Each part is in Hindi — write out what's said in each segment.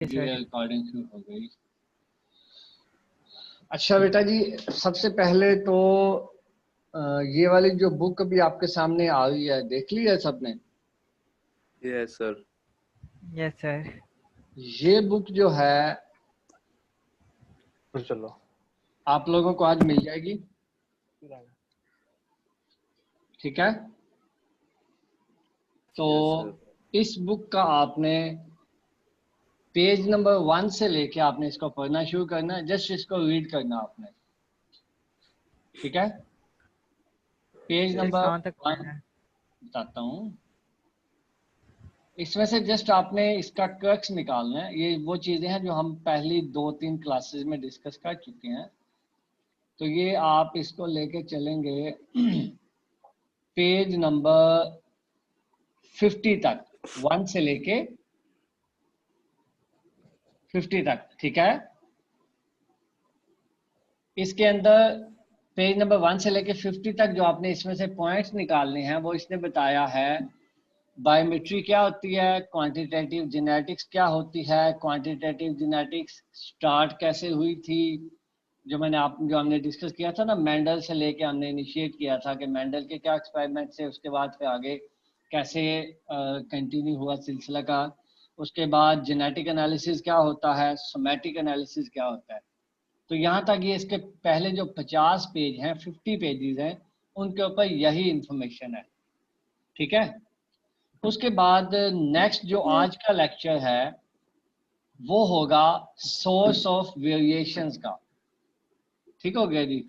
जी रिकॉर्डिंग शुरू हो गई। अच्छा बेटा जी, सबसे पहले तो ये वाली जो बुक अभी आपके सामने आ रही है, देख ली है सबने? Yes sir. Yes sir. ये बुक जो है चलो आप लोगों को आज मिल जाएगी, ठीक है? तो इस बुक का आपने पेज नंबर 1 से लेके आपने इसको पढ़ना शुरू करना है, जस्ट इसको रीड करना आपने, ठीक है? पेज नंबर कहाँ तक 1 बताता हूँ। इसमें से जस्ट आपने इसका क्रक्स निकालना है। ये वो चीजें हैं जो हम पहली 2-3 क्लासेस में डिस्कस कर चुके हैं। तो ये आप इसको लेके चलेंगे पेज नंबर 50 तक, 1 से लेके 50 तक, ठीक है? इसके अंदर पेज नंबर 1 से लेके 50 तक जो आपने इसमें से पॉइंट्स निकालने हैं वो इसने बताया है। बायोमेट्री क्या होती है, क्वांटिटेटिव जेनेटिक्स क्या होती है, क्वांटिटेटिव जेनेटिक्स स्टार्ट कैसे हुई थी, जो हमने डिस्कस किया था ना, मेंडल से लेके हमने इनिशिएट किया था कि मेंडल के क्या एक्सपेरिमेंट से उसके बाद फिर आगे कैसे कंटिन्यू हुआ सिलसिला का। उसके बाद जेनेटिक एनालिसिस क्या होता है, सोमैटिक एनालिसिस क्या होता है। तो यहाँ तक ये इसके पहले जो 50 पेज हैं, 50 पेजेस हैं, उनके ऊपर यही इंफॉर्मेशन है, ठीक है? उसके बाद नेक्स्ट जो आज का लेक्चर है वो होगा सोर्स ऑफ वेरिएशंस का, ठीक हो गया जी?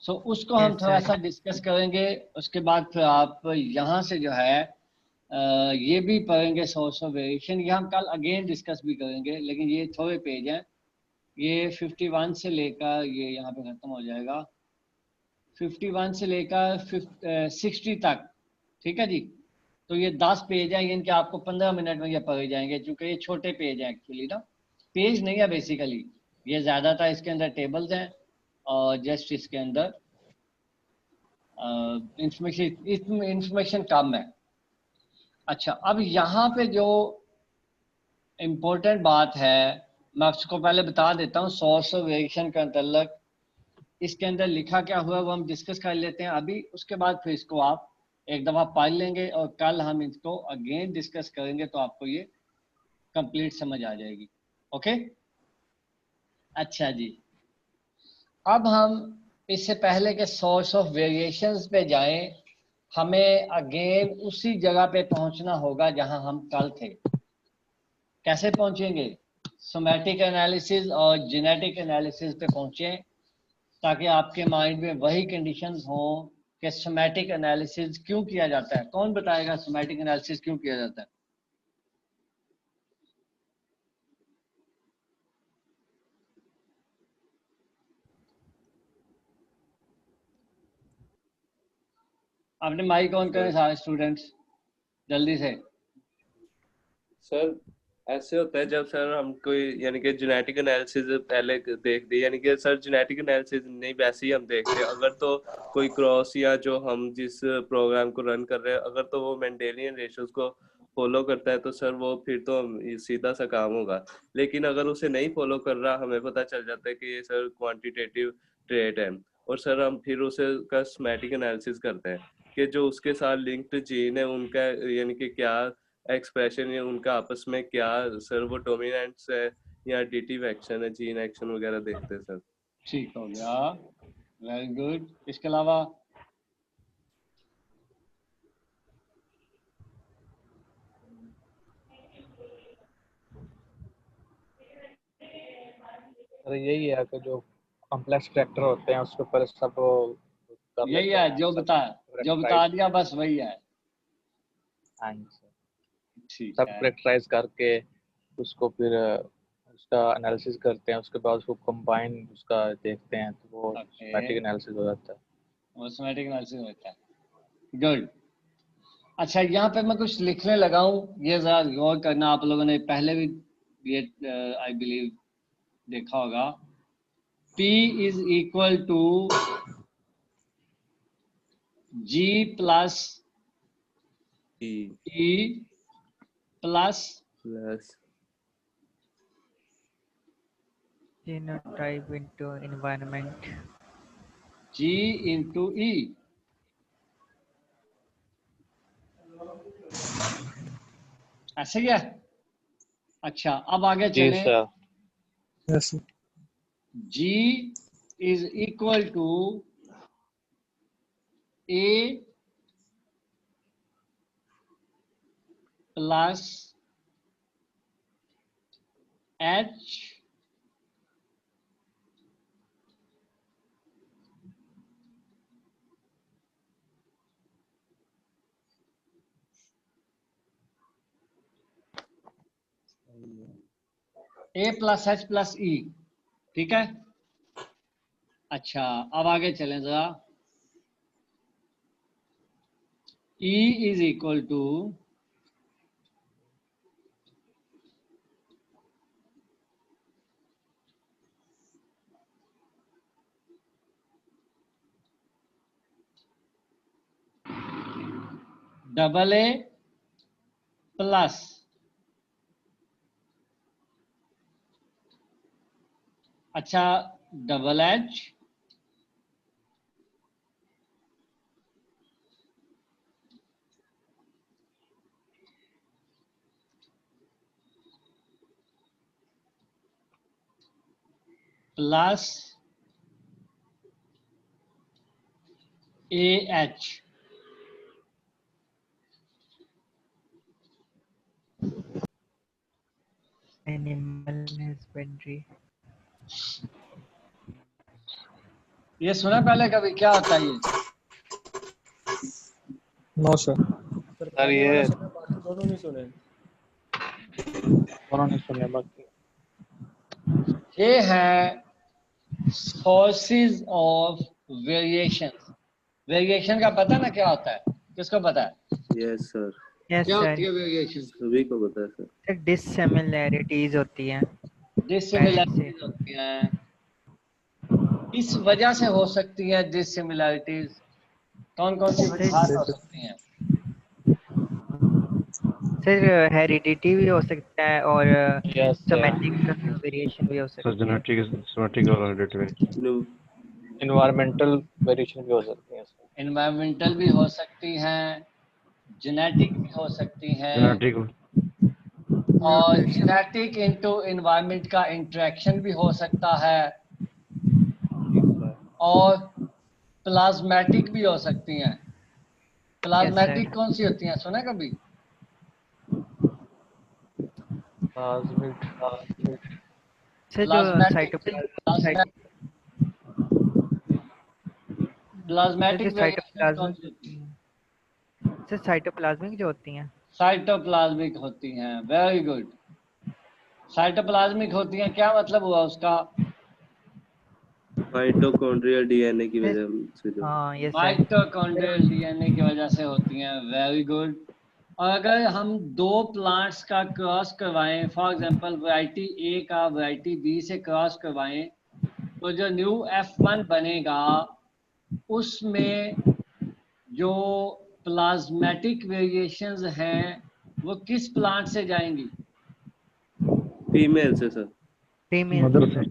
सो उसको हम थोड़ा सा डिस्कस करेंगे। उसके बाद फिर आप यहाँ से जो है ये भी पढ़ेंगे सोर्स ऑफ वेरिएशन, ये हम कल अगेन डिस्कस भी करेंगे, लेकिन ये थोड़े पेज हैं। ये 51 से लेकर ये यहाँ पे खत्म हो जाएगा, 51 से लेकर 60 तक, ठीक है जी? तो ये 10 पेज हैं, इनके आपको 15 मिनट में ये पढ़े जाएंगे, क्योंकि ये छोटे पेज हैं एक्चुअली ना, पेज नहीं है बेसिकली, ये ज़्यादातर इसके अंदर टेबल्स हैं और जस्ट इसके अंदर इंफॉर्मेशन कम है। अच्छा, अब यहाँ पे जो इम्पोर्टेंट बात है मैं आपको पहले बता देता हूँ। सोर्स ऑफ वेरिएशन के अंतर्गत इसके अंदर लिखा क्या हुआ वो हम डिस्कस कर लेते हैं अभी, उसके बाद फिर इसको आप एक दफ़ा पढ़ लेंगे और कल हम इसको अगेन डिस्कस करेंगे, तो आपको ये कंप्लीट समझ आ जाएगी। ओके, अच्छा जी, अब हम इससे पहले के सोर्स ऑफ वेरिएशंस पे जाएं, हमें अगेन उसी जगह पे पहुंचना होगा जहां हम कल थे। कैसे पहुंचेंगे? सोमैटिक एनालिसिस और जेनेटिक एनालिसिस पे पहुंचे, ताकि आपके माइंड में वही कंडीशंस हों कि सोमैटिक एनालिसिस क्यों किया जाता है। कौन बताएगा सोमैटिक एनालिसिस क्यों किया जाता है? आपने माइक ऑन करें सारे स्टूडेंट्स जल्दी से। सर ऐसे होता है जब सर हम कोई यानी कि जेनेटिक एनालिसिस पहले देखते, यानी कि सर जेनेटिक एनालिसिस नहीं वैसे ही हम देखते हैं, अगर तो कोई क्रॉस या जो हम जिस प्रोग्राम को रन कर रहे हैं अगर तो वो मेंडेलियन रेशियोज को फॉलो करता है तो सर वो फिर तो सीधा सा काम होगा। लेकिन अगर उसे नहीं फॉलो कर रहा, हमें पता चल जाता है कि ये सर क्वांटिटेटिव ट्रेट है, और सर हम फिर उसे का सोमैटिक एनालिसिस करते हैं कि जो उसके साथ लिंक्ड जीन है उनका यानी कि क्या एक्सप्रेशन या उनका आपस में क्या सर वो डोमिनेंट्स है या एडिटिव एक्शन है, जीन एक्शन वगैरह देखते हैं सर। ठीक हो गया, वेरी गुड। इसके अलावा यही है कि जो कॉम्प्लेक्स फैक्टर होते हैं उसके ऊपर सब यही है जो बता दिया, बस वही है। ठीक सब है, करेक्टराइज करके उसको फिर उसका एनालिसिस करते हैं, उसके बाद उसको कंबाइन उसका देखते हैं, तो वो सोमैटिक एनालिसिस हो जाता है। वो सोमैटिक एनालिसिस होता है। गुड। अच्छा, यहाँ पे मैं कुछ लिखने लगा हूँ, ये जरा गौर करना। आप लोगों ने पहले भी ये आई बिलीव देखा होगा। P is equal to G plus E plus Genotype into environment. G into E। ऐसे ही है। अच्छा, अब आगे जी चलें। Sir. Yes, sir. G is equal to A plus H A plus H plus E। ठीक है। अच्छा, अब आगे चलें जरा। E is equal to double A plus अच्छा double H plus A H. Animal husbandry. ये सुना पहले कभी, क्या होता है ये? No, sir. सर ये दोनों नहीं सुने। दोनों नहीं सुने बाकी। ये है सोर्सेज ऑफ वेरिएशन। वेरिएशन का पता ना क्या होता है? किसको पता है? यस सर, Yes क्या होती sir. है वेरिएशन? सभी को पता है सर। Sir, dissimilarities होती हैं। डिसिमिलैरिटीज होती हैं। इस वजह से हो सकती है डिसिमिलैरिटीज। कौन कौन सी वजह हो सकती हैं? सर हेरिडिटी भी हो सकता है और यस सोमैटिक वेरिएशन भी हो सकता है। जेनेटिक और हेरिडिटरी। इन्वायरमेंटल वेरिएशन भी हो सकती है सर। एनवायरमेंटल भी हो सकती हैं, जेनेटिक भी हो सकती हैं, जेनेटिक और जेनेटिक इनटू एनवायरनमेंट का इंटरेक्शन भी हो सकता है, और प्लाज्मेटिक भी हो सकती हैं। प्लाज्मेटिक कौन सी होती हैं, सुना कभी? सर जो प्लाज्मेटिक साइटोप्लाज्म प्लाज्मेटिक जो वेरिएशन कौन सी होती है? सर साइटोप्लाज्मिक जो होती हैं। साइटोप्लाज्मिक होती हैं। Very good. साइटोप्लाज्मिक होती हैं, क्या मतलब हुआ उसका? माइटोकॉन्ड्रियल डीएनए की वजह से जो हाँ ये सर। माइटोकॉन्ड्रियल डीएनए की वजह से होती हैं। Very good. और अगर हम दो प्लांट्स का क्रॉस करवाएं, फॉर एग्जांपल वैरायटी ए का वैरायटी बी से क्रॉस करवाएं, तो जो न्यू F1 बनेगा उसमें जो प्लाज्मेटिक वेरिएशंस हैं वो किस प्लांट से जाएंगी? फीमेल से सर। फीमेल से।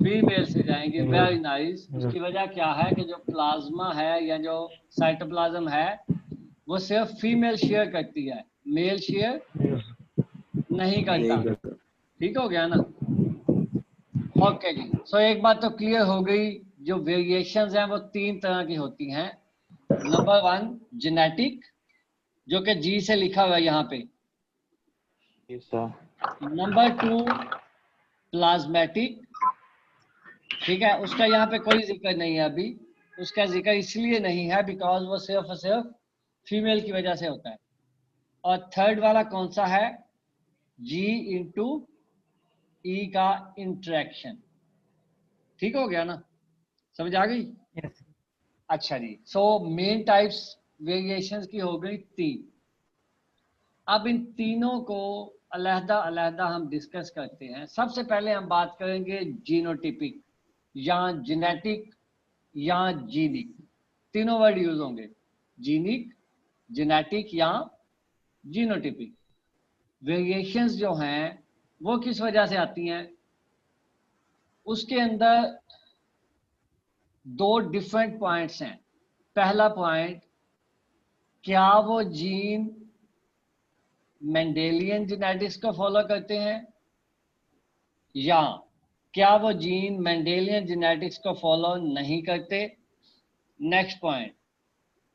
फीमेल से जाएंगी। Very nice. उसकी वजह क्या है कि जो प्लाज्मा है या जो साइटोप्लाज्म है वो सिर्फ फीमेल शेयर करती है, मेल शेयर नहीं करता। ठीक हो गया ना? ओके जी। सो एक बात तो क्लियर हो गई, जो वेरिएशंस हैं वो तीन तरह की होती हैं। नंबर 1 जेनेटिक, जो कि जी से लिखा हुआ है यहाँ पे। नंबर 2 प्लाज्मेटिक, ठीक है, उसका यहाँ पे कोई जिक्र नहीं है अभी। उसका जिक्र इसलिए नहीं है बिकॉज वो सिर्फ और सिर्फ फीमेल की वजह से होता है। और थर्ड वाला कौन सा है? जी इंटू ई का इंटरेक्शन। ठीक हो गया ना? समझ आ गई? यस। अच्छा जी। सो मेन टाइप्स वेरिएशंस की हो गई 3। अब इन तीनों को अलहदा अलहदा हम डिस्कस करते हैं। सबसे पहले हम बात करेंगे जीनोटिपिक या जेनेटिक या जीनिक। तीनों वर्ड यूज होंगे, जीनिक, जेनेटिक या जीनोटिपिक। वेरिएशंस जो हैं वो किस वजह से आती हैं? उसके अंदर दो डिफरेंट पॉइंट्स हैं। पहला पॉइंट, क्या वो जीन मेंडेलियन जेनेटिक्स को फॉलो करते हैं, या क्या वो जीन मेंडेलियन जेनेटिक्स को फॉलो नहीं करते। नेक्स्ट पॉइंट,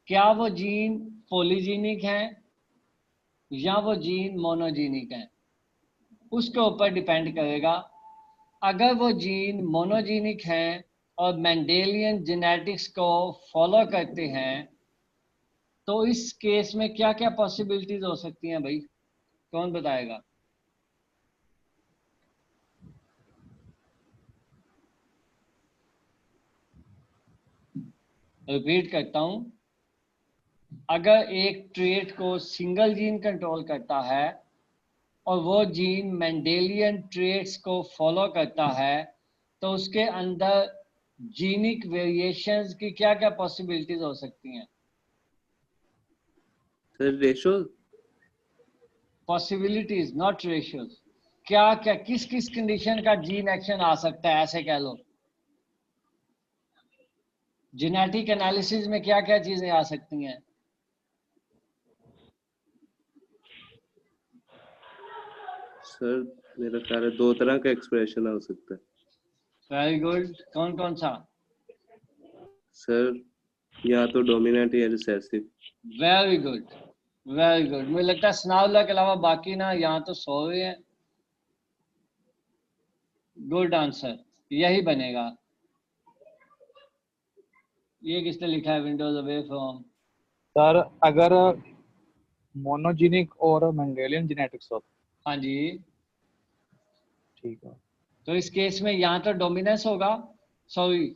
क्या वो जीन पॉलीजीनिक हैं या वो जीन मोनोजीनिक हैं। उसके ऊपर डिपेंड करेगा। अगर वो जीन मोनोजीनिक हैं और मेंडेलियन जेनेटिक्स को फॉलो करते हैं तो इस केस में क्या क्या पॉसिबिलिटीज हो सकती हैं भाई, कौन बताएगा? रिपीट करता हूं, अगर एक ट्रेट को सिंगल जीन कंट्रोल करता है और वो जीन मेंडेलियन ट्रेट्स को फॉलो करता है तो उसके अंदर जीनिक वेरिएशंस की क्या क्या पॉसिबिलिटीज हो सकती हैं? Sir ratio, possibilities not ratios. क्या क्या किस किस कंडीशन का जीन एक्शन आ सकता है, ऐसे कह लो। जेनेटिक एनालिसिस में क्या क्या चीजें आ सकती हैं? सर मेरा ख्याल है दो तरह का एक्सप्रेशन हो सकता है। वेरी गुड, कौन कौन सा? सर या तो डोमिनेंट या recessive. Very good, very good. मुझे लगता है सनाउल्लाह के अलावा बाकी ना यहाँ तो सो रहे हैं। गुड आंसर, यही बनेगा। ये किसने लिखा है? Windows away from. सर अगर मोनोजीनिक और मेंडेलियन जेनेटिक्स हो, हाँ जी, ठीक है, तो इस केस में यहाँ तो डोमिनेंस होगा, सॉरी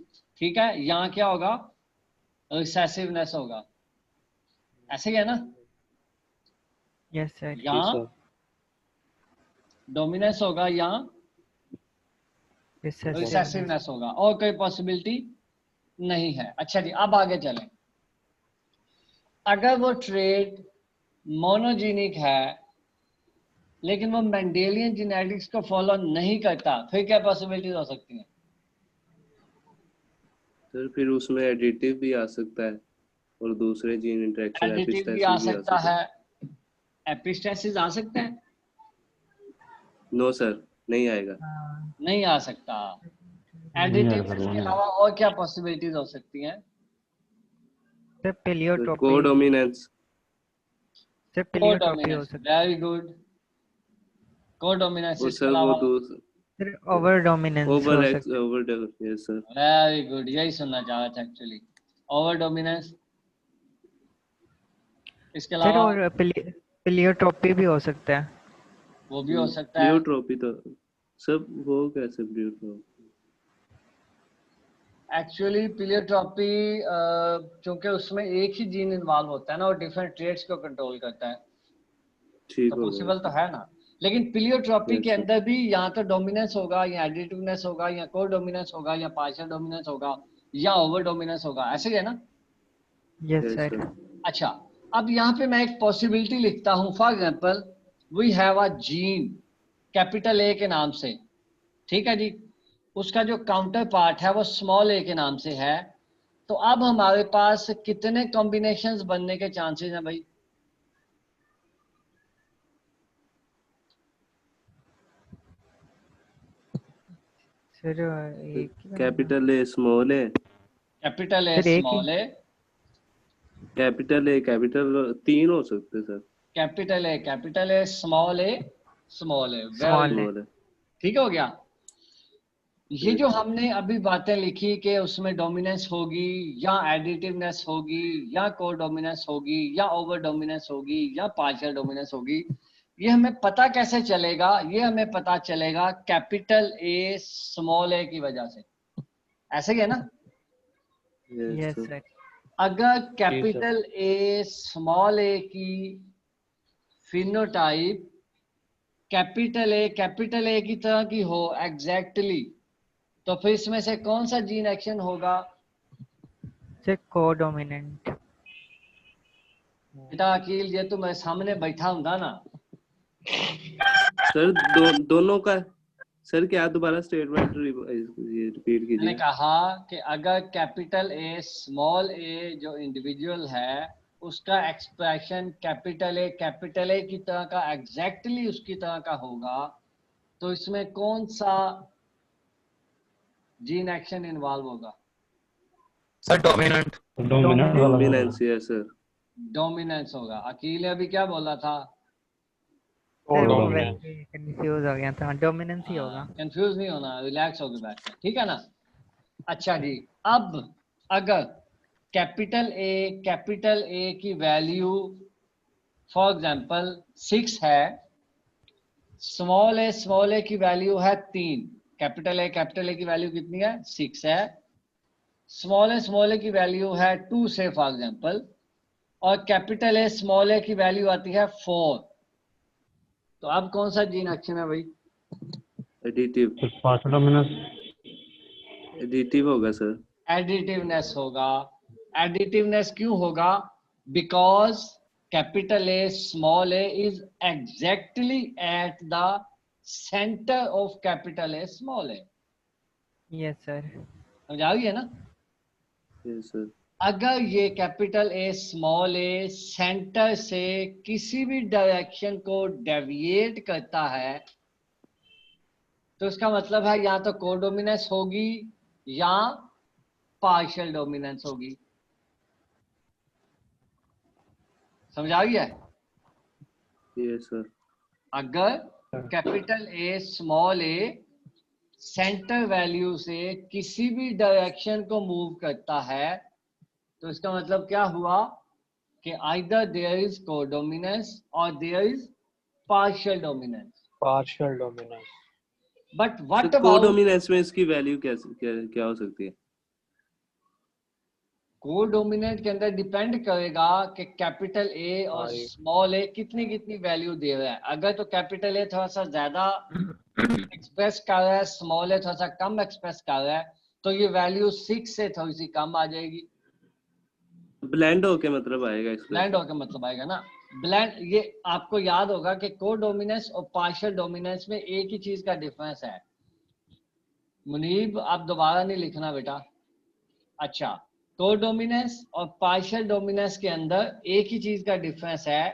ठीक है, यहाँ क्या होगा? रिसेसिवनेस होगा, ऐसे ही है ना? Yes sir. यहाँ डोमिनेंस होगा, यहाँ रिसेसिवनेस होगा, और कोई पॉसिबिलिटी नहीं है। अच्छा जी, अब आगे चलें। अगर वो ट्रेट मोनोजीनिक है लेकिन वो मेंडेलियन जेनेटिक्स को फॉलो नहीं करता, फिर क्या पॉसिबिलिटीज हो सकती हैं? सर फिर उसमें एडिटिव भी आ सकता है और दूसरे जीन इंटरेक्शन एडिटिव भी आ सकता है, एपिस्टेसिस आ सकता है। नो सर, नहीं आएगा। नहीं आ सकता। एडिटिव के अलावा और क्या पॉसिबिलिटीज हो सकती हैं? सर पेलियोट्रोपी। कोडोमिनेंस। सर पेलियोट्रोपी हो सकता वेरी गुड, कोडोमिनेंस। और इसके सर वो अलावा है। सर ओवर डोमिनेंस हो सकता है। Over yes sir. Very good, यही सुनना चाह रहा था एक्चुअली, ओवर डोमिनेंस। इसके सर अलावा और पेलियोट्रोपी भी हो सकता है। वो भी हो सकता है। प्लियोट्रोपी तो सब वो कैसे प्लियोट्रोपी? एक्चुअली प्लियोट्रोपी क्योंकि उसमें एक ही जीन इन्वॉल्व होता है ना, और डिफरेंट ट्रेट्स को कंट्रोल करता है, ठीक तो हो पॉसिबल गया। तो है ना। लेकिन प्लियोट्रोपी Yes, के sir. अंदर भी यहाँ तो डोमिनेंस होगा, या एडिटिवनेस होगा, या को डोमिनेंस होगा, या पार्शियल डोमिनेंस होगा, या ओवर डोमिनेंस होगा, ऐसे ही है ना? Yes Yes, sir. sir. अच्छा, अब यहाँ पे मैं एक पॉसिबिलिटी लिखता हूँ। For example, we have a gene capital A के नाम से, ठीक है जी, उसका जो काउंटर पार्ट है वो स्मॉल ए के नाम से है। तो अब हमारे पास कितने कॉम्बिनेशंस बनने के चांसेस हैं भाई? सर एक ही capital A small A, capital A sir एक ही। Small A, capital A capital, तीन हो सकते सर। Capital A small A small A, small A. Small A. ठीक हो गया। ये जो हमने अभी बातें लिखी कि उसमें डोमिनेंस होगी या एडिटिवनेस होगी या को डोमिनेंस होगी या ओवर डोमिनेंस होगी या पार्शियल डोमिनेंस होगी, ये हमें पता कैसे चलेगा? ये हमें पता चलेगा कैपिटल ए स्मॉल ए की वजह से, ऐसे ही है ना? Yes sir. सर। अगर कैपिटल ए स्मॉल ए की फिनोटाइप कैपिटल ए की तरह की हो एग्जैक्टली, तो फिर इसमें से कौन सा जीन एक्शन होगा? सर कोडोमिनेंट। बेटा अकील, ये तो मैं सामने बैठा हूँ ना। सर दोनों का सर क्या दोबारा स्टेटमेंट ये रिपीट मैंने कीजिए। कहा कि अगर कैपिटल ए स्मॉल ए जो इंडिविजुअल है उसका एक्सप्रेशन कैपिटल ए की तरह का एग्जैक्टली उसकी तरह का होगा तो इसमें कौन सा जीन एक्शन इन्वॉल्व होगा? सर डोमिनेंट डोमिनेंट वाला डोमिनेंस है सर। डोमिनेंस होगा। अकील ने अभी क्या बोला था? सर वो dominance। वैसे कंफ्यूज हो गया था, डोमिनेंस ही होगा। कंफ्यूज नहीं होना, रिलैक्स होकर बैठना, ठीक है ना? अच्छा जी, अब अगर कैपिटल ए की वैल्यू फॉर एग्जांपल 6 है, स्मॉल ए की वैल्यू है 3, कैपिटल ए की वैल्यू कितनी है? 6 है। स्मॉल ए की वैल्यू है 2 से फॉर एग्जांपल, और कैपिटल ए स्मॉल ए की वैल्यू आती है 4। तो अब कौन सा जीन एक्शन है भाई? Additive partial dominance. एडिटिव होगा सर। एडिटिवनेस होगा। एडिटिवनेस क्यों होगा? Because capital A small A is exactly at the centre of capital A small A. Yes sir. समझ आ गई है ना? Yes sir. अगर ये capital A small A centre से किसी भी डायरेक्शन को डेविएट करता है तो इसका मतलब है या तो कोडोमिनेंस होगी या पार्शियल डोमिनेंस होगी। समझ आ गया? Yes sir. अगर capital A small A centre value से किसी भी डायरेक्शन को मूव करता है तो इसका मतलब क्या हुआ कि आइदर देयर इज कोडोमिनेंस और there is partial dominance. Partial dominance. But what about codominance में इसकी वैल्यू क्या हो सकती है? कोडोमिनेंट के अंदर डिपेंड करेगा कि कैपिटल ए और स्मॉल ए कितनी कितनी वैल्यू दे रहा है। अगर तो कैपिटल ए थोड़ा सा ज्यादा एक्सप्रेस कर रहा है, स्मॉल ए थोड़ा सा कम एक्सप्रेस कर रहा है, तो ये वैल्यू 6 से थोड़ी सी कम आ जाएगी। ब्लेंड होके मतलब आएगा इसका। ब्लेंड होकर मतलब आएगा ना। ब्लेंड, ये आपको याद होगा कि कोडोमिनेंस और पार्शियल डोमिनेंस में एक ही चीज का डिफरेंस है। मुनीब आप दोबारा नहीं लिखना बेटा। अच्छा, कोडोमिनेंस और पार्शियल डोमिनेंस के अंदर एक ही चीज का डिफरेंस है।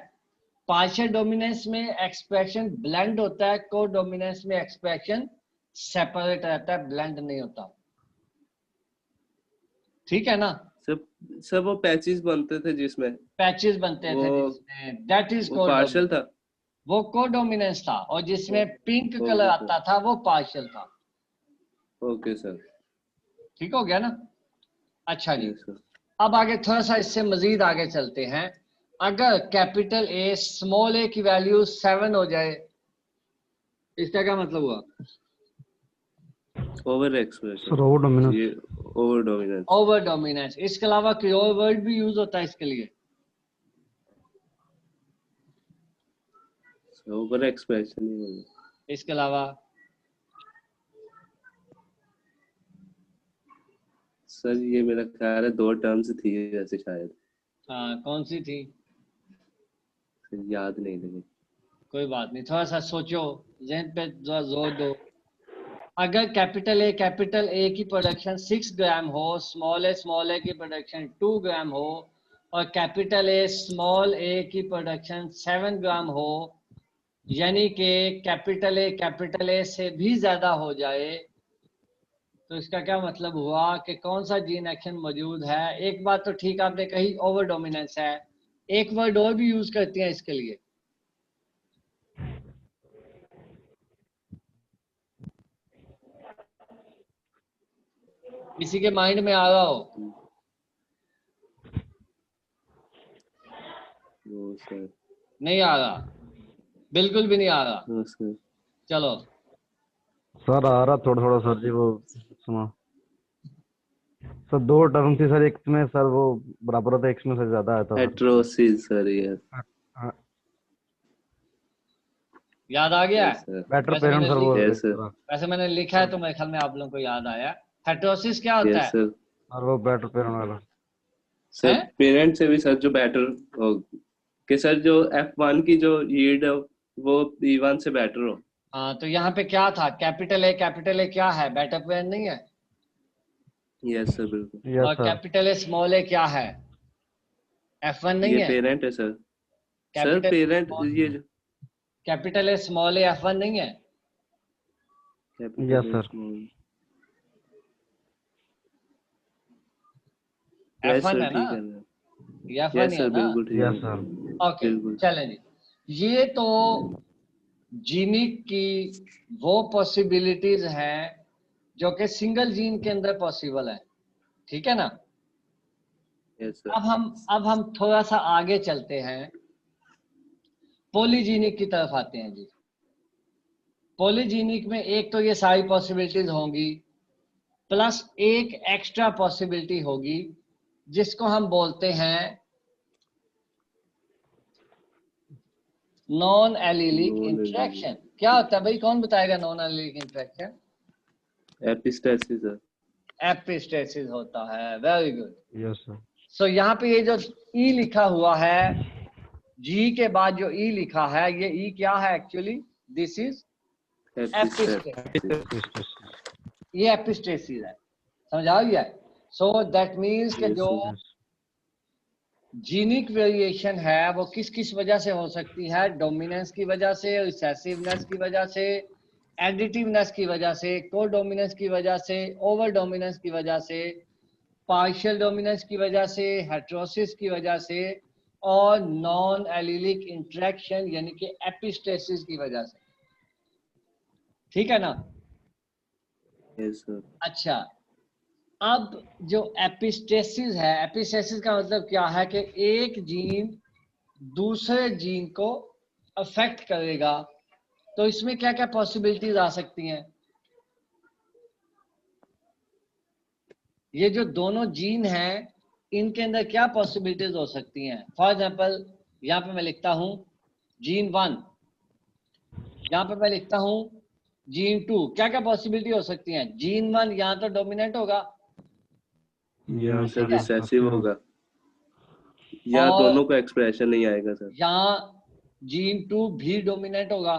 पार्शियल डोमिनेंस में एक्सप्रेशन ब्लेंड होता है, कोडोमिनेंस में एक्सप्रेशन सेपरेट रहता है, ब्लेंड नहीं होता। ठीक है ना? सब वो पैचेस बनते थे जिसमें पैचेस बनते थे जिसमें, दैट इज वो पार्शियल था। वो कोडोमिनेंस था, और जिसमें पिंक कलर आता था वो पार्शियल था। Okay sir. ठीक हो गया ना? अच्छा जी, यस सर। अब आगे थोड़ा सा इससे मजीद आगे चलते हैं। अगर कैपिटल ए स्मॉल ए की वैल्यू 7 हो जाए, इसका क्या मतलब हुआ? Over expression. Over dominance. ये ओवर डोमिनेंस। Over dominance. इसके अलावा कोई और वर्ड भी यूज होता है इसके लिए? ओवर एक्सप्रेशन ही होगा। इसके अलावा सर ये मेरा ख्याल है 2 टर्म्स थी वैसे शायद। हाँ, कौन सी थी? याद नहीं लगी। कोई बात नहीं, थोड़ा सा सोचो, ज़हन पे जोर दो। अगर कैपिटल ए की प्रोडक्शन 6 ग्राम हो, स्मॉल ए की प्रोडक्शन 2 ग्राम हो, और कैपिटल ए की प्रोडक्शन 7 ग्राम हो, यानी कि कैपिटल ए से भी ज्यादा हो जाए, तो इसका क्या मतलब हुआ कि कौन सा जीन एक्शन मौजूद है? एक बात तो ठीक आपने कही, ओवर डोमिनेंस है। एक वर्ड और भी यूज करते हैं इसके लिए। किसी के माइंड में आ रहा हो? वो सर नहीं आ रहा? बिल्कुल भी नहीं आ रहा? वो सर चलो, सर आ रहा थोड़ा थोड़ा सर जी, वो सुनो सर 2 टर्म थी सर, एक में सर वो बराबर होता है, एक में से ज्यादा आया था सर। हेटेरोसिस सर ये। याद आ गया? Yes sir. बेटर वैसे पेरेंट मैंने सर वो Yes, sir. वैसे मैंने लिखा है तो मेरे ख्याल में आप लोगों को याद आया। हेटेरोसिस क्या होता यस है? सर। और वो बेटर पेरेंट वाला सर हैं? पेरेंट से भी सर जो बेटर हो कि सर जो F1 की जो यील्ड है वो E1 से बेटर हो। हाँ, तो यहाँ पे क्या था, कैपिटल ए क्या है, बेटर पेयर नहीं है। यस सर बिल्कुल। यस और सर। कैपिटल ए स्मॉल ए क्या है, F1 नहीं ये है। पेरेंट है सर। सर कैपिटल पेरेंट ये जो capital A small A F1 नहीं है। Capital yes sir. Yes F1 sir है ना, ठीक है ना। ये F1 यस ही सर है ना। बिल्कुल ठीक यस है। सर। ओके, बिल्कुल। चलें जी। ये तो जीनिक की वो पॉसिबिलिटीज हैं जो कि सिंगल जीन के अंदर पॉसिबल है, ठीक है ना। Yes sir. अब हम थोड़ा सा आगे चलते हैं, पॉलीजीनिक की तरफ आते हैं जी। पॉलीजीनिक में एक तो ये सारी पॉसिबिलिटीज होंगी, प्लस एक एक्स्ट्रा पॉसिबिलिटी होगी जिसको हम बोलते हैं नॉन एलिलिक इंटरेक्शन। क्या होता है भाई, कौन बताएगा non allelic interaction? Epistasis sir. Epistasis होता है, very good. Yes sir. So यहाँ पे ये जो ई लिखा हुआ है, जी के बाद जो ई लिखा है, ये ई क्या है एक्चुअली, दिस इज एपिस्टेसिस। ये एपिस्टेसिस है, समझ आ गया। सो दैट मीन्स के जो जीनिक वेरिएशन है वो किस किस वजह से हो सकती है, डोमिनेंस की वजह से, रिसेसिवनेस की वजह से, एडिटिवनेस की वजह से, कोडोमिनेंस की वजह से, ओवर डोमिनेंस की वजह से, पार्शियल डोमिनेंस की वजह से, हेटेरोसिस की वजह से, और नॉन एलिलिक इंटरेक्शन यानी कि एपिस्टेसिस की वजह से, ठीक है ना। Yes sir. अच्छा, अब जो एपिस्टेसिस है, एपिस्टेसिस का मतलब क्या है कि एक जीन दूसरे जीन को अफेक्ट करेगा। तो इसमें क्या क्या पॉसिबिलिटीज आ सकती हैं, ये जो दोनों जीन हैं इनके अंदर क्या पॉसिबिलिटीज हो सकती हैं। फॉर एग्जांपल यहाँ पे मैं लिखता हूं जीन 1, यहाँ पे मैं लिखता हूं जीन 2। क्या क्या पॉसिबिलिटी हो सकती हैं, जीन 1 यहाँ तो डोमिनेंट होगा, यस सर सर। रिसेसिव होगा, या और दोनों का एक्सप्रेशन नहीं आएगा सर। यहाँ जीन 2 भी डोमिनेंट होगा,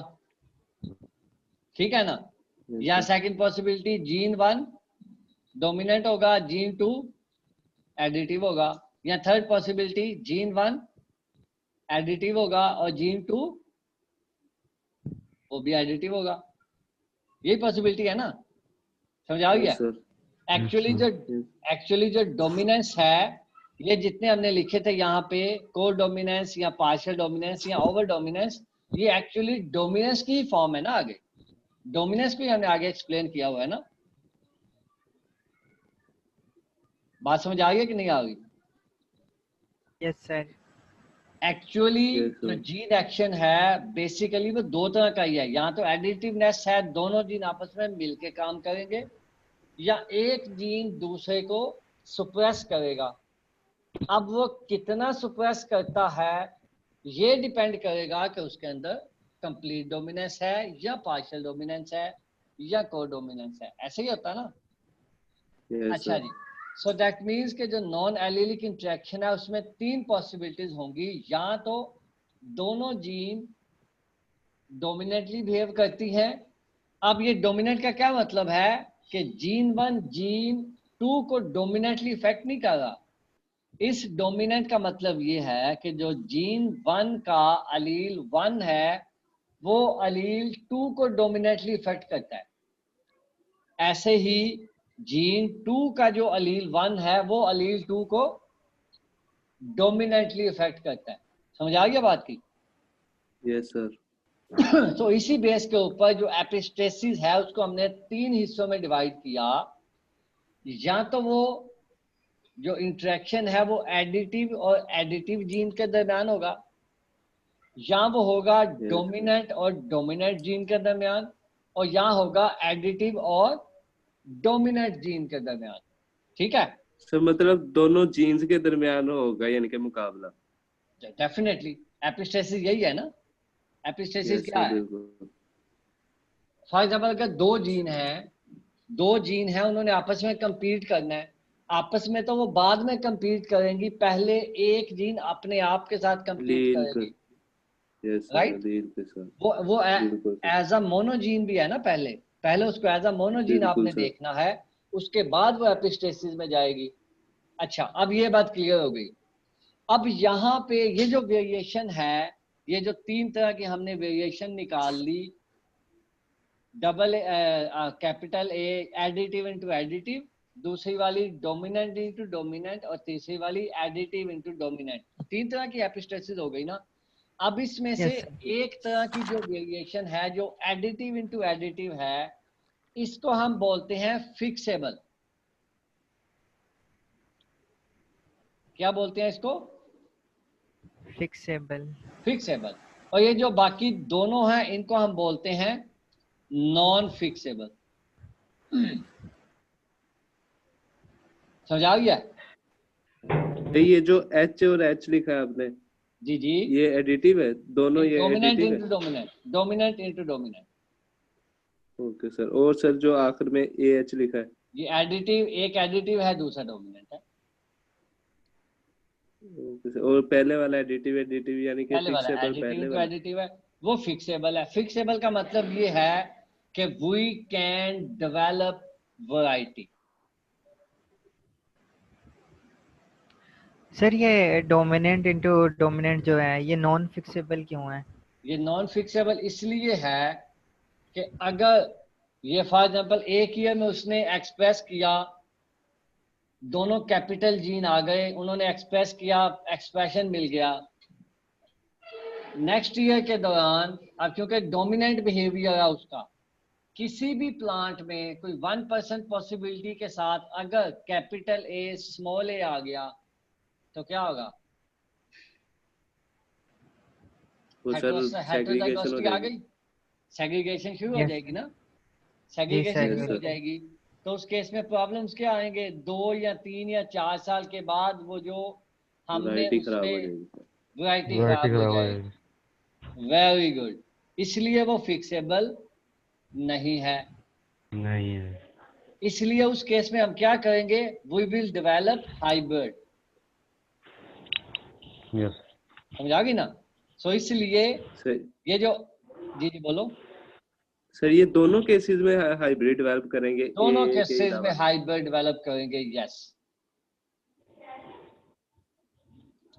ठीक है ना। या सेकंड पॉसिबिलिटी, जीन 1 डोमिनेंट होगा, जीन 2 एडिटिव होगा। या थर्ड पॉसिबिलिटी, जीन 1 एडिटिव होगा और जीन 2 वो भी एडिटिव होगा। ये पॉसिबिलिटी है ना, समझ आ गया। Yes sir. एक्चुअली जो डोमिनेंस है, ये जितने हमने लिखे थे यहाँ पे, को डोमिनेंस या पार्शियल डोमिनेंस या ओवर डोमिनेंस, ये एक्चुअली डोमिनेंस की फॉर्म है ना। आगे डोमिनेंस को हमने आगे एक्सप्लेन किया हुआ है ना। बात समझ आ गई कि नहीं आ गई? Yes sir. Actually Yes, sir. जो जीन एक्शन है बेसिकली वो दो तरह का ही है, या तो एडिटिवनेस है, दोनों जीन आपस में मिलके काम करेंगे, या एक जीन दूसरे को सुप्रेस करेगा। अब वो कितना सुप्रेस करता है ये डिपेंड करेगा कि उसके अंदर कंप्लीट डोमिनेंस है या पार्शियल डोमिनेंस है या को डोमिनेंस है। ऐसे ही होता है ना। यस अच्छा सर। जी, सो दैट मीन्स के जो नॉन एलिलिक इंटरेक्शन है उसमें तीन पॉसिबिलिटीज होंगी, या तो दोनों जीन डोमिनेटली बिहेव करती हैं। अब ये डोमिनेट का क्या मतलब है कि जीन 1 जीन 2 को डोमिनेटली इफेक्ट नहीं कर रहा। इस डोमिनेंट का मतलब ये है कि जो जीन 1 का अलील 1 है वो अलील 2 को डोमिनेटली इफेक्ट करता है। ऐसे ही जीन 2 का जो अलील 1 है वो अलील 2 को डोमिनेटली इफेक्ट करता है। समझ आ गया बात की? Yes sir. तो इसी बेस के ऊपर जो एपिस्टेसिस है उसको हमने तीन हिस्सों में डिवाइड किया। या तो वो जो इंटरेक्शन है वो एडिटिव और एडिटिव जीन के दरमियान होगा, या वो होगा डोमिनेंट और डोमिनेंट जीन के दरमियान, और या होगा एडिटिव और डोमिनेंट जीन के दरमियान। ठीक है सर, मतलब दोनों जीन्स के दरमियान होगा यानी कि मुकाबला। डेफिनेटली एपिस्टेसिस यही है ना। एपिस्टेसिस क्या है? फॉर एग्जाम्पल अगर दो जीन है उन्होंने आपस में कंपीट करना है, आपस में तो वो बाद में कंपीट करेंगी, पहले एक जीन अपने आप के साथ कंपीट करेगी। Yes sir, right. अलील के साथ। वो बिल्कुल सर, एज अ मोनोजीन भी है ना, पहले उसको एज अ मोनोजीन बिल्कुल आपने सर। देखना है, उसके बाद वो एपिस्टेसिस में जाएगी। अच्छा, अब ये बात क्लियर हो गई। अब यहाँ पे ये जो वेरिएशन है, ये जो 3 तरह की हमने वेरिएशन निकाल ली, double capital A additive into additive, दूसरी वाली डोमिनेंट इनटू डोमिनेंट, और तीसरी वाली एडिटिव इनटू डोमिनेंट। 3 तरह की एपिस्टेसिस हो गई ना। अब इसमें से Yes, sir. एक तरह की जो वेरिएशन है, जो एडिटिव इनटू एडिटिव है, इसको हम बोलते हैं फिक्सेबल। क्या बोलते हैं इसको? Fixable. फिक्सेबल। और ये जो बाकी दोनों हैं, इनको हम बोलते हैं नॉन फिक्सेबल। समझ आ गया? ये जो एच और एच लिखा है आपने, जी जी। ये एडिटिव है दोनों, ये डोमिनेंट एडिटिव इनटू है। Dominant, dominant into dominant. Okay sir, और सर जो आखिर में ए एच लिखा है, ये एडिटिव, एक एडिटिव है, दूसरा डोमिनेंट है। ओके सर, और पहले वाला एडिटिव यानी कि पहले वाला फिक्सेबल एडिटिव पहले इनटू वाला। एडिटिव है, वो फिक्सेबल है। फिक्सेबल का मतलब ये है कि we can develop variety. Sir ये डोमिनेंट इंटू डोमिनेंट जो है ये नॉन फिक्सेबल क्यों है? ये नॉन फिक्सेबल इसलिए है कि अगर ये फॉर एग्जांपल एक ईयर में उसने एक्सप्रेस किया, दोनों कैपिटल जीन आ गए, उन्होंने एक्सप्रेस किया, एक्सप्रेशन मिल गया। नेक्स्ट ईयर के दौरान, अब क्योंकि डोमिनेंट बिहेवियर है उसका, किसी भी प्लांट में कोई 1% पॉसिबिलिटी के साथ अगर कैपिटल ए स्मॉल ए आ गया तो क्या होगा? वो सर सेग्रीगेशन हो हेटेरोजाइगोसिटी आ जाएगी। गई, सेग्रीगेशन शुरू हो Yes, जाएगी ना। yes segregation sir. Yes, शुरू हो sir. जाएगी, तो उस केस में प्रॉब्लम्स क्या आएंगे? 2 या 3 या 4 साल के बाद वो जो हमने वैरायटी खराब हो उसमें जाएगी सर। वैरायटी वैरायटी खराब हो खराब हो जाएगी। जाएगी। Very good. इसलिए वो फिक्सेबल नहीं है। नहीं है। इसलिए उस केस में हम क्या करेंगे? We will develop hybrid. Yes. समझ आ गई ना? सो इसलिए सर ये जो, जी जी बोलो। सर ये दोनों केसेस में हाइब्रिड डेवलप करेंगे, दोनों ए के केसेस में अलावा? हाइब्रिड डेवलप करेंगे, यस।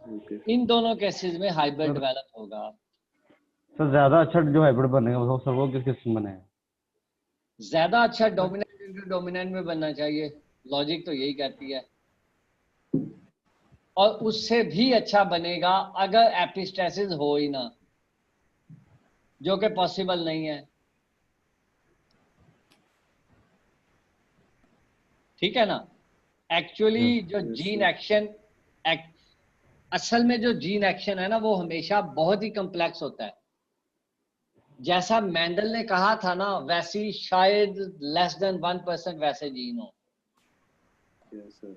ओके इन दोनों केसेस में हाइब्रिड सर डेवलप होगा। सर ज्यादा अच्छा जो हाइब्रिड बनेगा वो सर वो किस किस में बनेगा? ज्यादा अच्छा डोमिनेंट इनटू डोमिनेंट में बनना चाहिए, लॉजिक तो यही कहती है। और उससे भी अच्छा बनेगा अगर एपिस्टेसिस हो ही ना, जो कि पॉसिबल नहीं है। ठीक है ना? एक्चुअली जो yes, जीन sir. एक्शन, असल में जो जीन एक्शन है ना, वो हमेशा बहुत ही कम्प्लेक्स होता है। जैसा मेंडल ने कहा था ना, वैसे ही शायद लेस देन 1% वैसे जीन हो। Yes, sir.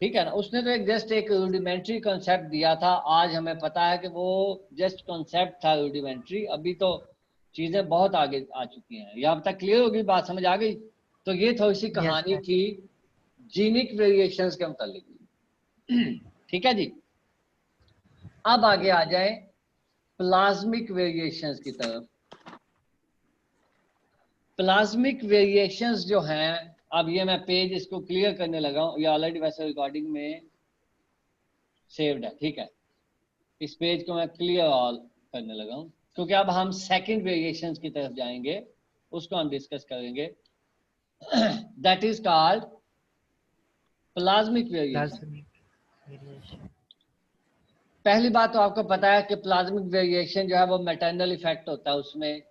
ठीक है ना? उसने तो एक जस्ट एक रूडिमेंट्री कॉन्सेप्ट दिया था, आज हमें पता है कि वो जस्ट कॉन्सेप्ट था, रूडिमेंट्री। अभी तो चीजें बहुत आगे आ चुकी हैं। यहाँ तक क्लियर होगी बात, समझ आ गई? तो ये थोड़ी सी Yes कहानी sir. थी जीनिक वेरिएशंस के मुतालिक। ठीक है जी। अब आगे आ जाए प्लाज्मिक वेरिएशंस की तरफ। प्लाज्मिक वेरिएशंस जो हैं, अब ये मैं पेज इसको क्लियर करने लगा हूं, ये ऑलरेडी वैसे रिकॉर्डिंग में सेव्ड है। ठीक है, इस पेज को मैं क्लियर ऑल करने लगा हूं, क्योंकि अब हम सेकंड वेरिएशंस की तरफ जाएंगे, उसको हम डिस्कस करेंगे। That is called plasmic variation. Plasmic variation. पहली बात तो आपको पता है कि प्लाज्मिक वेरिएशन जो है वो मैटरनल इफेक्ट होता है, उसमें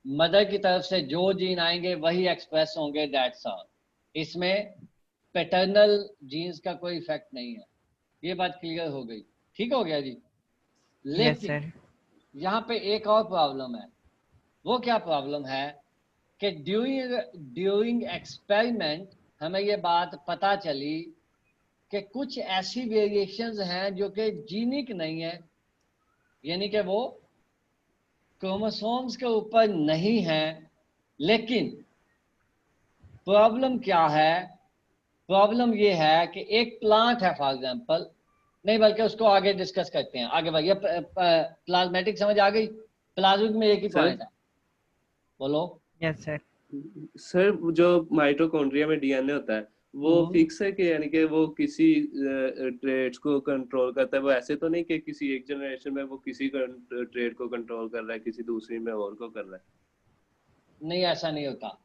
मदर की तरफ से जो जीन आएंगे वही एक्सप्रेस होंगे, दैट्स ऑल। इसमें पैटर्नल जीन्स का कोई इफेक्ट नहीं है। ये बात क्लियर हो गई? ठीक हो गया जी। Yes लेकिन sir. यहाँ पे एक और प्रॉब्लम है। वो क्या प्रॉब्लम है कि ड्यूरिंग एक्सपेरिमेंट हमें ये बात पता चली कि कुछ ऐसी वेरिएशंस हैं जो कि जीनिक नहीं है, यानी कि वो क्रोमोसोम्स के ऊपर नहीं है। लेकिन प्रॉब्लम क्या है? प्रॉब्लम ये है कि एक प्लांट है फॉर एग्जांपल, नहीं, बल्कि उसको आगे डिस्कस करते हैं, आगे बढ़िए। प्लाज्मेटिक समझ आ गई? प्लाज्मिक में एक ही सर? पॉइंट है, बोलो। Yes sir. सर जो माइटोकॉन्ड्रिया में डीएनए होता है वो फिक्स है कि यानी कि वो किसी ट्रेड्स को कंट्रोल करता है, वो ऐसे तो नहीं कि किसी एक जनरेशन में वो किसी ट्रेड को कंट्रोल कर रहा है, किसी दूसरी में और को कर रहा है? नहीं, ऐसा नहीं होता।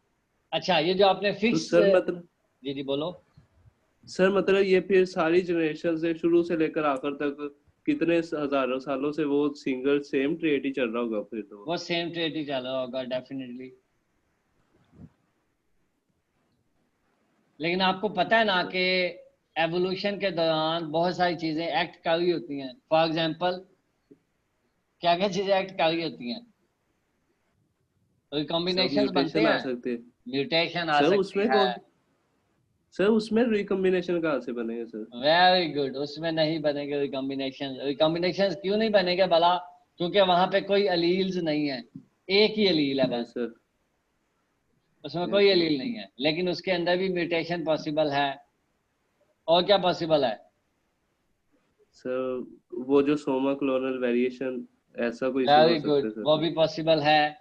अच्छा, ये जो आपने तो फिक्स, सर मतलब जी जी बोलो। सर मतलब ये फिर सारी जनरेशन से शुरू से लेकर आखिर तक कितने हजारों सालों से वो सिंगल सेम ट्रेड ही चल रहा होगा फिर तो? वो सेम ट्रेड ही चल रहा होगा डेफिनेटली। लेकिन आपको पता है ना कि एवोल्यूशन के दौरान बहुत सारी चीजें एक्ट कर रही होती हैं। फॉर एग्जांपल क्या क्या चीजें एक्ट कर रही होती हैं? रिकॉम्बिनेशन बनते म्यूटेशन आ हैं, सकते हैं म्यूटेशन आ सर सकती उसमें है। सर उसमें रिकॉम्बिनेशन कहाँ से बनेगा सर? वेरी गुड, उसमें नहीं बनेंगे रिकॉम्बिनेशन। रिकॉम्बिनेशन क्यों नहीं बनेंगे भला? क्योंकि वहां पे कोई अलील्स नहीं है, एक ही अलील है बस, सर उसमें कोई अलील नहीं है। लेकिन उसके अंदर भी म्यूटेशन पॉसिबल है। और क्या पॉसिबल है? सर वो जो सोमा क्लोनल वेरिएशन ऐसा कोई हो वेरी सकता गुड, है सर? वो भी पॉसिबल है।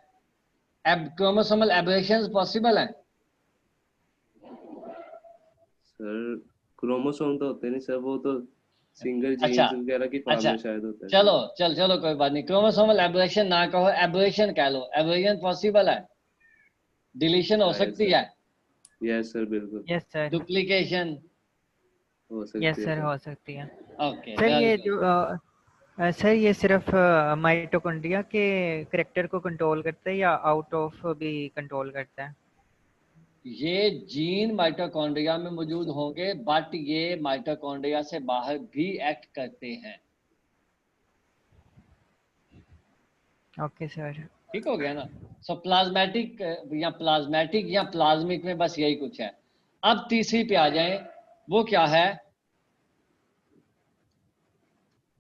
अब क्रोमोसोमल एबरेशंस पॉसिबल है। सर क्रोमोसोम तो होते नहीं सर, वो तो सिंगल अच्छा जीन्स वगैरह की फॉर्म अच्छा, में शायद होता है। चलो कोई बात नहीं। क्रोमोसोमल एबरेशन ना कहो, एबरेशन कह लो। एबरेशन पॉसिबल है, डिलीशन हो सकती है, यस सर बिल्कुल यस सर। डुप्लीकेशन हो सकती यस है सर, सर। हो सकती है। ओके सर वेरी ये गुड। जो सर ये सिर्फ माइटोकॉन्ड्रिया के करेक्टर को कंट्रोल करता है या आउट ऑफ भी कंट्रोल करता है? ये जीन माइटोकॉन्ड्रिया में मौजूद होंगे, बट ये माइटोकॉन्ड्रिया से बाहर भी एक्ट करते हैं। Okay sir. ठीक हो गया ना? सो प्लाज्मेटिक या प्लाज्मिक में बस यही कुछ है। अब तीसरी पे आ जाएं, वो क्या है?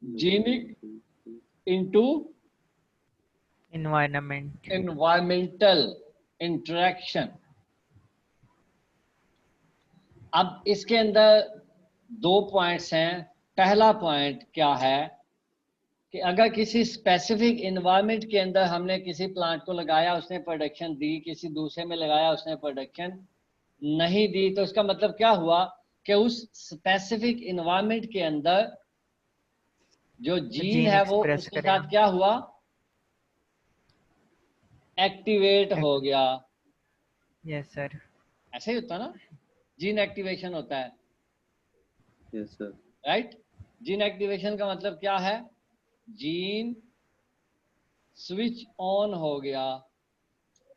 Genic into environment. Environmental interaction. अब इसके अंदर दो पॉइंट्स हैं। पहला पॉइंट क्या है कि अगर किसी स्पेसिफिक इन्वायरमेंट के अंदर हमने किसी प्लांट को लगाया, उसने प्रोडक्शन दी, किसी दूसरे में लगाया, उसने प्रोडक्शन नहीं दी, तो इसका मतलब क्या हुआ कि उस स्पेसिफिक इन्वायरमेंट के अंदर जो जीन जीन है वो एक्सप्रेस उसके करेगा। साथ क्या हुआ? एक्टिवेट हो गया। Yes sir. ऐसे ही होता ना, जीन एक्टिवेशन होता है, yes sir. Right? Gene activation का मतलब क्या है? जीन स्विच ऑन हो गया।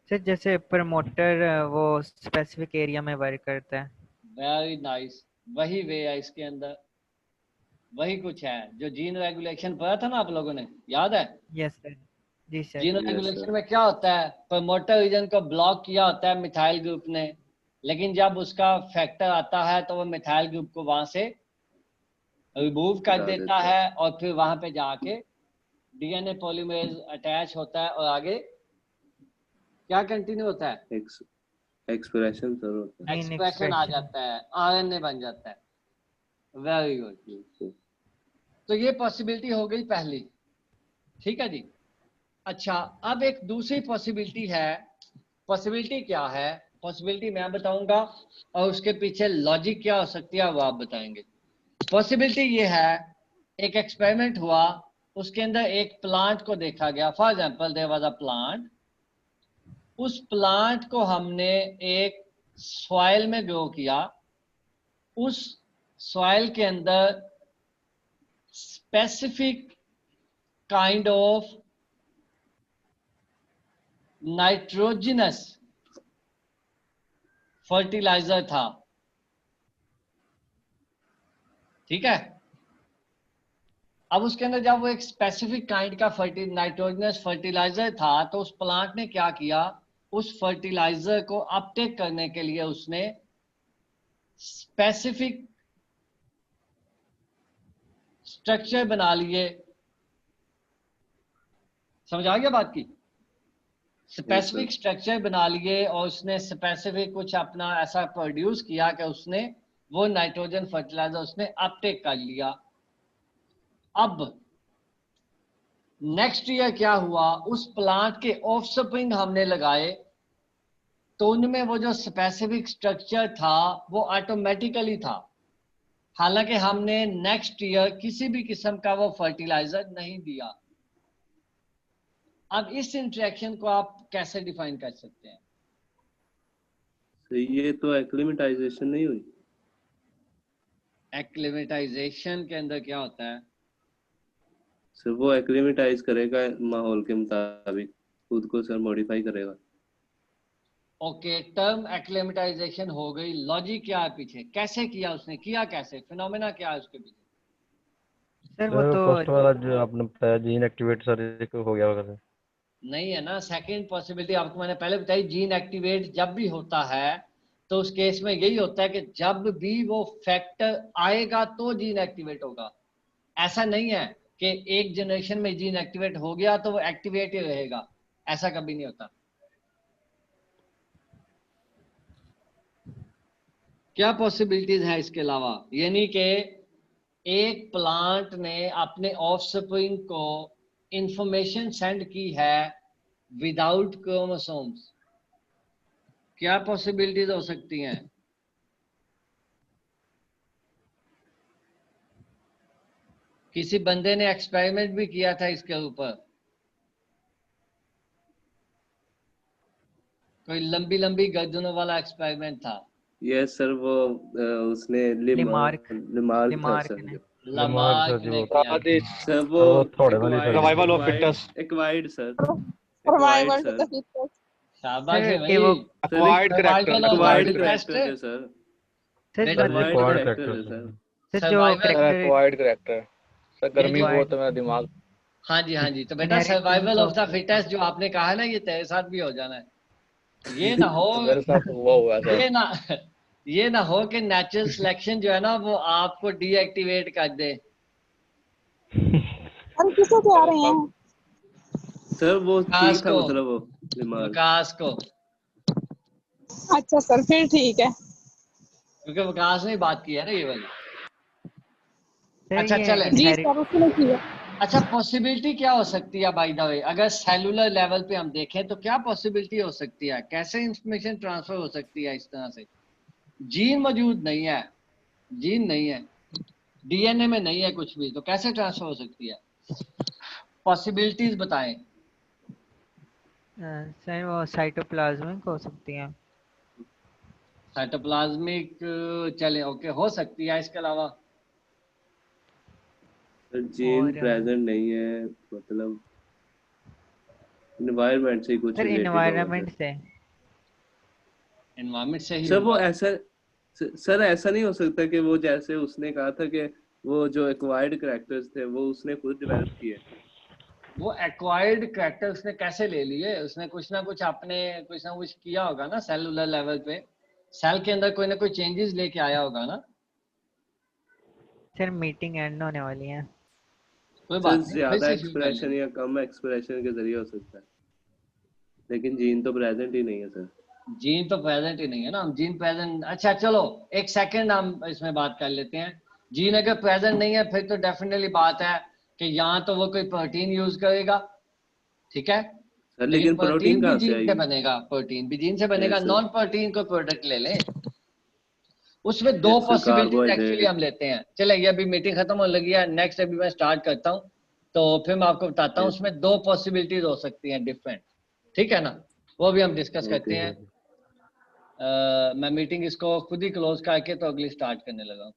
सर जैसे प्रमोटर वो स्पेसिफिक एरिया में वर्क करता है। वेरी नाइस, वही वे है इसके अंदर, वही कुछ है जो जीन रेगुलेशन पढ़ा था ना आप लोगों ने, याद है? Yes sir. जी सर। जीन रेगुलेशन में क्या होता है? प्रमोटर रीजन को ब्लॉक किया होता है मिथाइल ग्रुप ने, लेकिन जब उसका फैक्टर आता है तो वो मिथाइल ग्रुप को वहां से रिमूव कर देता है और फिर वहां पे जाके डीएनए पॉलीमरेज अटैच होता है और आगे क्या कंटिन्यू होता है? एक्सप्रेशन सर होता है। एक्सप्रेशन आ जाता है, आरएनए बन जाता है। Very good. तो ये पॉसिबिलिटी हो गई पहली, ठीक है जी। अच्छा, अब एक दूसरी पॉसिबिलिटी है। पॉसिबिलिटी क्या है? पॉसिबिलिटी मैं बताऊंगा और उसके पीछे लॉजिक क्या हो सकती है वो आप बताएंगे। पॉसिबिलिटी ये है, एक एक्सपेरिमेंट हुआ, उसके अंदर एक प्लांट को देखा गया। For example there was a plant, उस प्लांट को हमने एक सॉइल में ग्रो किया। उस सॉइल के अंदर specific kind of nitrogenous fertiliser था, ठीक है? अब उसके अंदर जब वो एक स्पेसिफिक काइंड का नाइट्रोजनस फर्टिलाइजर था, तो उस प्लांट ने क्या किया? उस फर्टिलाइजर को अपटेक करने के लिए उसने स्पेसिफिक स्ट्रक्चर बना लिए। समझ आ गया बात की? स्पेसिफिक स्ट्रक्चर बना लिए और उसने स्पेसिफिक कुछ अपना ऐसा प्रोड्यूस किया कि उसने वो नाइट्रोजन फर्टिलाइजर उसने अपटेक कर लिया। अब नेक्स्ट ईयर क्या हुआ, उस प्लांट के ऑफ स्प्रिंग हमने लगाए तो उनमें वो जो स्पेसिफिक स्ट्रक्चर था वो ऑटोमेटिकली था, हालांकि हमने नेक्स्ट ईयर किसी भी किस्म का वो फर्टिलाइजर नहीं दिया। अब इस इंटरेक्शन को आप कैसे डिफाइन कर सकते हैं? तो ये तो एक्लिमेटाइजेशन नहीं हुई। एक्लिमेटाइजेशन के अंदर क्या होता है? सर वो एक्लिमेटाइज करेगा माहौल के मुताबिक, खुद को सर मॉडिफाई करेगा। ओके, टर्म एक्लिमेटाइजेशन हो गई, लॉजिक क्या है पीछे, कैसे किया उसने, किया कैसे, फिनोमेना क्या है उसके पीछे? सर वो सर तो फर्स्ट वाला जो आपने बताया जीन एक्टिवेट सर एक हो गया होगा सर। नहीं है ना, सेकंड पॉसिबिलिटी आपको मैंने पहले बताई, जीन एक्टिवेट जब भी होता है तो उस केस में यही होता है कि जब भी वो फैक्टर आएगा तो जीन एक्टिवेट होगा। ऐसा नहीं है कि एक जनरेशन में जीन एक्टिवेट हो गया तो वो एक्टिवेट ही रहेगा, ऐसा कभी नहीं होता। क्या पॉसिबिलिटीज है इसके अलावा? यानी कि एक प्लांट ने अपने ऑफस्प्रिंग को इंफॉर्मेशन सेंड की है विदाउट क्रोमोसोम्स, क्या पॉसिबिलिटीज हो सकती हैं? किसी बंदे ने एक्सपेरिमेंट भी किया था इसके ऊपर, कोई लंबी लंबी गर्दनों वाला एक्सपेरिमेंट था। यस सर, वो उसने लिमार्क था सर ने। लमार्क ने किया। सर वो थोड़े वाली sir. Survival of fittest. Acquired sir, survival to sir. The fittest. शाबाश सर, है कि वो भाई, Acquired character. Survival of acquired the fittest। Character है सर, सर बेटा, जो एक्वायर्ड Acquired कैरेक्टर है character, सर। सर जो Survival- sir character acquired character sir, गर्मी Acquired- बहुत है मेरा दिमाग। हाँ जी हाँ जी, तो बेटा Inheritance survival of the of- fittest जो आपने कहा है ना, ये तेरे साथ भी हो जाना है। ये ना हो तो मेरे साथ हुआ है सर। ये ना हो कि नेचुरल सिलेक्शन जो है ना वो आपको डीएक्टिवेट कर दे। हम किसे कह रहे हैं? सर वो विकास ठीक था, को। मतलब वो लिमार्क। विकास को, अच्छा सर, फिर ठीक है। क्योंकि विकास ने बात की है ना ये वाली। सर अच्छा, ये चले। जी inherit- सर, उसने किया। अच्छा, पॉसिबिलिटी क्या हो सकती है बाय द वे, अगर सेलुलर लेवल पे हम देखें तो क्या पॉसिबिलिटी हो सकती है, कैसे इंफॉर्मेशन ट्रांसफर हो सकती है इस तरह से? जीन मौजूद नहीं है, जीन नहीं है, डीएनए में नहीं है कुछ भी, तो कैसे ट्रांसफर हो सकती है? पॉसिबिलिटीज बताएं। सर वो साइटोप्लाज्मिक हो सकती है। साइटोप्लाज्मिक, चले ओके, हो सकती है। इसके अलावा जीन और- प्रेजेंट नहीं है, मतलब एनवायरनमेंट से ही कुछ सर related होगा इन्वायरमेंट से एनवायरमेंट से ही सर। वो होगा। ऐसा सर ऐसा नहीं हो सकता कि वो जैसे उसने कहा था कि वो जो एक्वायर्ड कैरेक्टर्स थे वो उसने खुद डेवलप किए। वो एक्वायर्ड कैरेक्टर उसने कैसे ले लिए? उसने कुछ ना कुछ अपने कुछ ना कुछ किया होगा ना, सेलुलर लेवल पे सेल के अंदर कोई ना कोई चेंजेस लेके आया होगा ना। सर मीटिंग एंड होने वाली है। कोई सर बात नहीं, ज्यादा फिर से शुरू कर एक्सप्रेशन लेंगे। या कम एक्सप्रेशन के जरिए हो सकता है, लेकिन जीन तो प्रेजेंट ही नहीं है सर। जीन तो प्रेजेंट ही नहीं है ना, हम जीन प्रेजेंट, अच्छा चलो एक सेकंड हम इसमें बात कर लेते हैं। जीन अगर प्रेजेंट नहीं है फिर तो डेफिनेटली बात है कि यहाँ तो वो कोई प्रोटीन यूज करेगा, ठीक है, सर लेकिन लेकिन प्रोटीन भी कहाँ से जीन से आएगी? बनेगा, प्रोटीन भी जीन से बनेगा। Yes, sir. नॉन प्रोटीन को प्रोडक्ट ले ले, उसमें दो Yes, sir, possibilities carbohydrate. Actually हम लेते हैं। चले, ये अभी मीटिंग खत्म होने लगी है, नेक्स्ट अभी मैं स्टार्ट करता हूँ तो फिर मैं आपको बताता हूँ Yes. उसमें दो पॉसिबिलिटीज हो सकती हैं डिफरेंट, ठीक है ना, वो भी हम डिस्कस करते Okay, हैं। मैं मीटिंग इसको खुद ही क्लोज करके तो अगली स्टार्ट करने लगा हूँ।